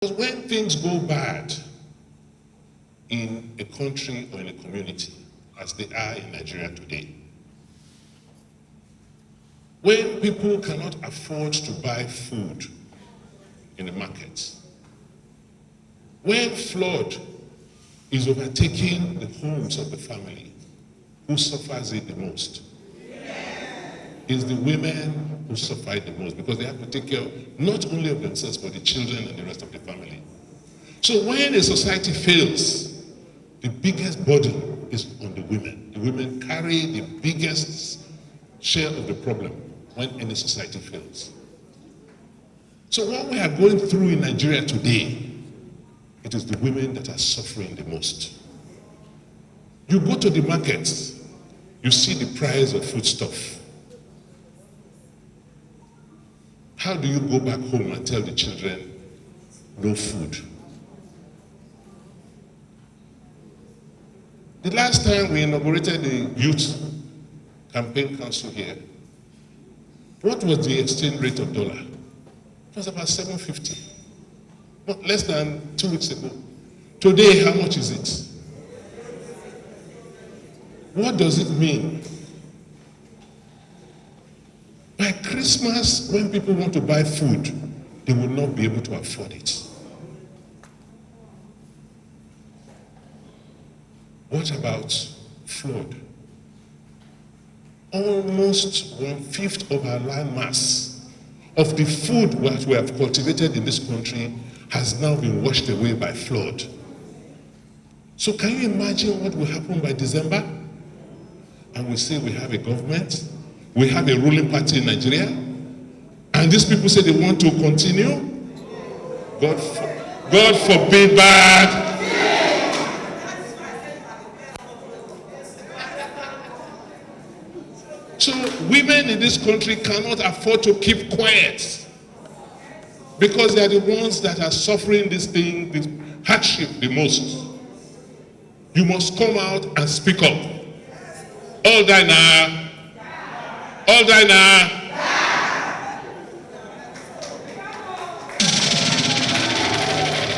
Because when things go bad in a country or in a community, as they are in Nigeria today, when people cannot afford to buy food in the market, when flood is overtaking the homes of the family, who suffers it the most? Is the women who suffer it the most, because they have to take care not only of themselves, but the children and the rest of the family. So when a society fails, the biggest burden is on the women. The women carry the biggest share of the problem when any society fails. So what we are going through in Nigeria today, it is the women that are suffering the most. You go to the markets, you see the price of foodstuff. How do you go back home and tell the children, no food? The last time we inaugurated the Youth Campaign Council here, what was the exchange rate of dollar? It was about 750. Not less than 2 weeks ago. Today, how much is it? What does it mean? By Christmas, when people want to buy food, they will not be able to afford it. What about flood? Almost 1/5 of our land mass of the food that we have cultivated in this country has now been washed away by flood. So can you imagine what will happen by December? And we say we have a government, we have a ruling party in Nigeria, and these people say they want to continue? God forbid bad. So women in this country cannot afford to keep quiet because they are the ones that are suffering this thing, this hardship the most. You must come out and speak up. All die now. All die now.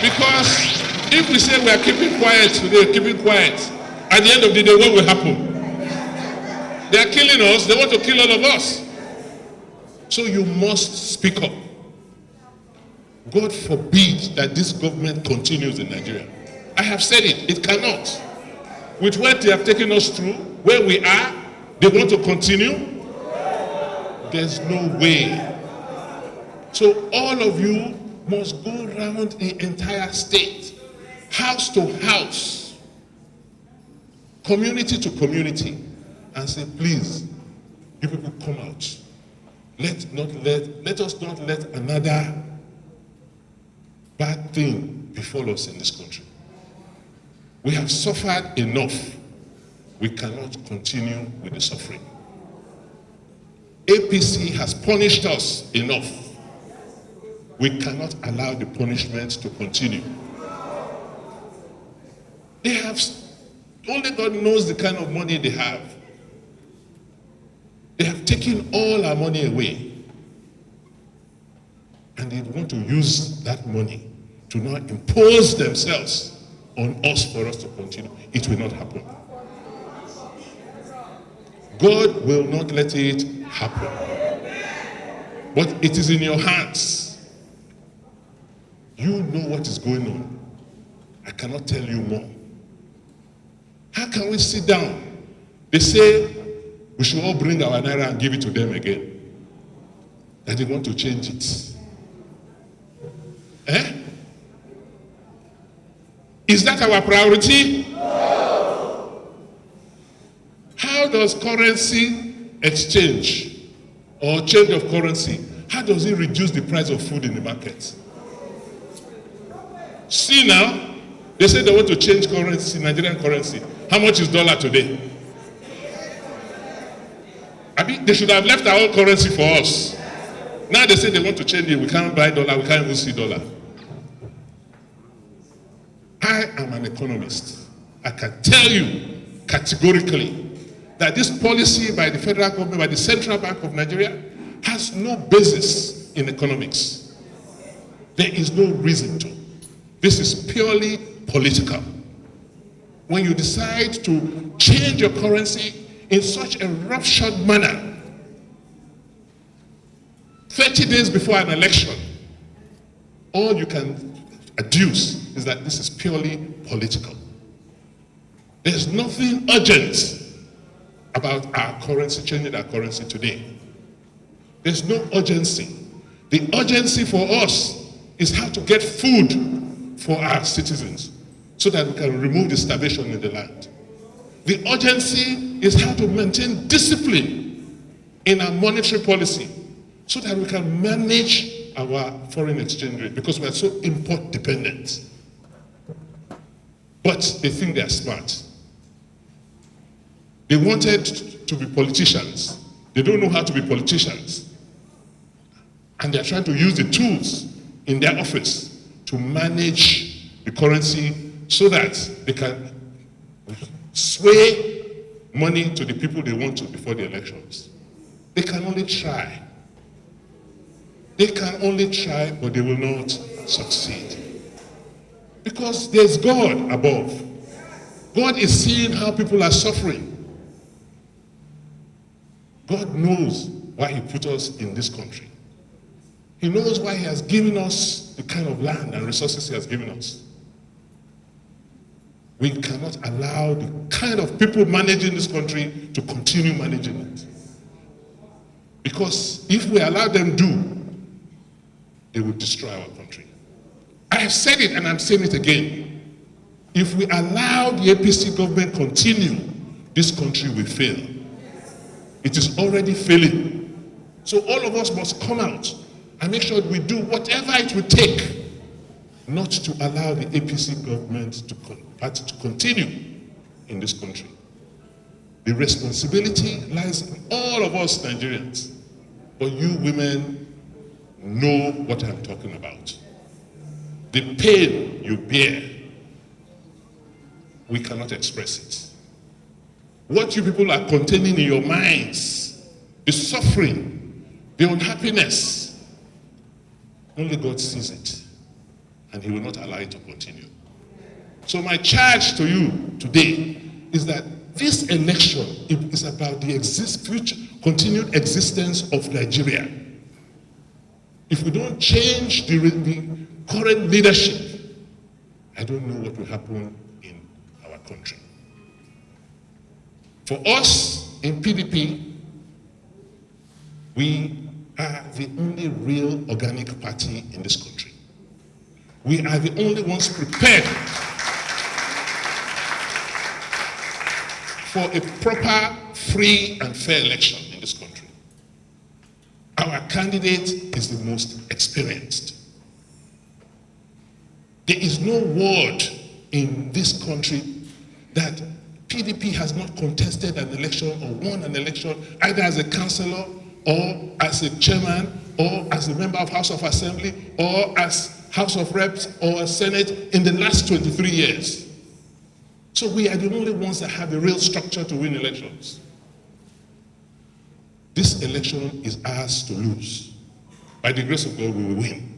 Because if we say we are keeping quiet today, keeping quiet, at the end of the day, what will happen? They are killing us, they want to kill all of us. So you must speak up. God forbid that this government continues in Nigeria. I have said it, it cannot. With what they have taken us through, where we are, they want to continue. There's no way. So all of you must go around the entire state, house to house, community to community, and say, please, you people come out. Let us not let another bad thing befall us in this country. We have suffered enough. We cannot continue with the suffering. APC has punished us enough. We cannot allow the punishment to continue. They have, only God knows the kind of money they have. They have taken all our money away. And they want to use that money to now impose themselves on us for us to continue. It will not happen. God will not let it happen. But it is in your hands. You know what is going on. I cannot tell you more. How can we sit down? They say we should all bring our Naira and give it to them again. That they want to change it. Eh? Is that our priority? No. How does currency exchange or change of currency, how does it reduce the price of food in the market? See now, they say they want to change currency, Nigerian currency. How much is dollar today? I mean, they should have left our own currency for us. Now they say they want to change it. We can't buy dollar, we can't even see dollar. I am an economist. I can tell you categorically that this policy by the federal government, by the Central Bank of Nigeria, has no basis in economics. There is no reason to. This is purely political. When you decide to change your currency in such a roughshod manner, 30 days before an election, all you can adduce is that this is purely political. There's nothing urgent about our currency, changing our currency today. There's no urgency. The urgency for us is how to get food for our citizens so that we can remove the starvation in the land. The urgency is how to maintain discipline in our monetary policy so that we can manage our foreign exchange rate, because we are so import dependent. But they think they are smart. They wanted to be politicians. They don't know how to be politicians. And they're trying to use the tools in their office to manage the currency so that they can sway money to the people they want to before the elections. They can only try. They can only try, but they will not succeed. Because there's God above. God is seeing how people are suffering. God knows why he put us in this country. He knows why he has given us the kind of land and resources he has given us. We cannot allow the kind of people managing this country to continue managing it. Because if we allow them to, they will destroy our country. I have said it and I'm saying it again. If we allow the APC government continue, this country will fail. It is already failing. So all of us must come out and make sure we do whatever it will take not to allow the APC government to continue in this country. The responsibility lies in all of us Nigerians. But you women know what I'm talking about. The pain you bear, we cannot express it. What you people are containing in your minds, the suffering, the unhappiness, only God sees it, and he will not allow it to continue. So my charge to you today is that this election is about the future, continued existence of Nigeria. If we don't change the current leadership, I don't know what will happen in our country. For us in PDP, we are the only real organic party in this country. We are the only ones prepared for a proper, free, and fair election in this country. Our candidate is the most experienced. There is no ward in this country that PDP has not contested an election or won an election either as a councillor or as a chairman or as a member of House of Assembly or as House of Reps or Senate in the last 23 years. So we are the only ones that have the real structure to win elections. This election is ours to lose. By the grace of God, we will win.